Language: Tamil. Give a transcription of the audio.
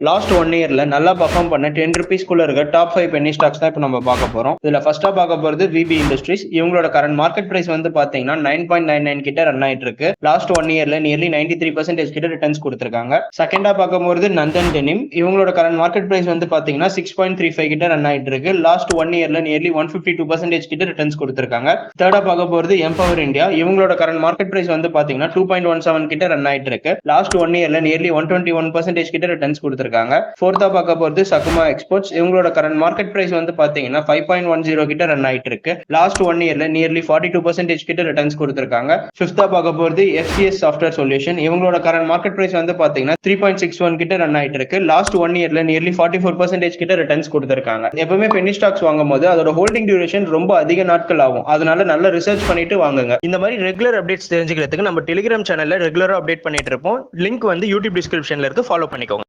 லாஸ்ட் 1 இயர்ல நல்லா பர்ஃபார்ம் பண்ண 10 rupeesக்குள்ள இருக்க டாப் 5 பென்னி ஸ்டாக்ஸ் தான் இப்போ நம்ம பார்க்க போறோம். இதுல ஃபர்ஸ்டா பார்க்க போறது விபி இண்டஸ்ட்ரீஸ். இவங்களோட கரண்ட் மார்க்கெட் பிரைஸ் வந்து பாத்தீங்கன்னா 9.99 கிட்ட ரன் ஆயிட்டு இருக்கு. லாஸ்ட் 1 இயர்ல நியர்லி 93% கிட்ட ரிட்டர்ன்ஸ் கொடுத்திருக்காங்க. செகண்டா பார்க்க போறது நந்தன் டெனிம். இவங்களோட கரண்ட் மார்க்கெட் பிரைஸ் வந்து பாத்தீங்கன்னா 6.35 கிட்ட ரன் ஆயிட்டு இருக்கு. லாஸ்ட் 1 இயர்ல நியர்லி 152% கிட்ட ரிட்டர்ன்ஸ் கொடுத்திருக்காங்க. தேர்டா பார்க்க போறது எம்பவர் இந்தியா. இவங்களோட கரண்ட் மார்க்கெட் பிரைஸ் வந்து பாத்தீங்கன்னா 2.17 கிட்ட ரன் ஆயிட்டு இருக்கு. லாஸ்ட் 1 இயர்ல நியர்லி 121% கிட்ட ரிட்டர்ன்ஸ் கொடுத்திருக்காங்க. ஃபோர்த்தா பார்க்க போறது சகுமா எக்ஸ்போர்ட்ஸ். இவங்களோட கரண்ட் மார்க்கெட் பிரைஸ் வந்து பாத்தீங்கன்னா 5.10 கிட்ட ரன் ஆயிட்டு இருக்கு. லாஸ்ட் 1 இயர்ல நியர்லி 42% கிட்ட ரிட்டர்ன்ஸ் கொடுத்திருக்காங்க. ஃபிஃப்தா பார்க்க போறது FCS சாஃப்ட்வேர் சொல்யூஷன். இவங்களோட கரண்ட் மார்க்கெட் பிரைஸ் வந்து பாத்தீங்கன்னா 3.61 கிட்ட ரன் ஆயிட்டு இருக்கு. லாஸ்ட் 1 இயர்ல நியர்லி 44% கிட்ட ரிட்டர்ன்ஸ் கொடுத்திருக்காங்க. எப்பவுமே பென்னி ஸ்டாக்ஸ் வாங்கும் போது அதோட ஹோல்டிங் டியூரேஷன் ரொம்ப அதிக நாட்கள் ஆகும். அதனால நல்ல ரிசர்ச் பண்ணிட்டு வாங்குங்க. இந்த மாதிரி ரெகுலர் அப்டேட்ஸ் தெரிஞ்சுக்கிறதுக்கு நம்ம டெலிகிராம் சேனல்ல ரெகுலரா அப்டேட் பண்ணிட்டு இருப்போம். லிங்க் வந்து யூடியூப் டிஸ்கிரிப்ஷன்ல இருக்கு, ஃபாலோ பண்ணிக்கோங்க.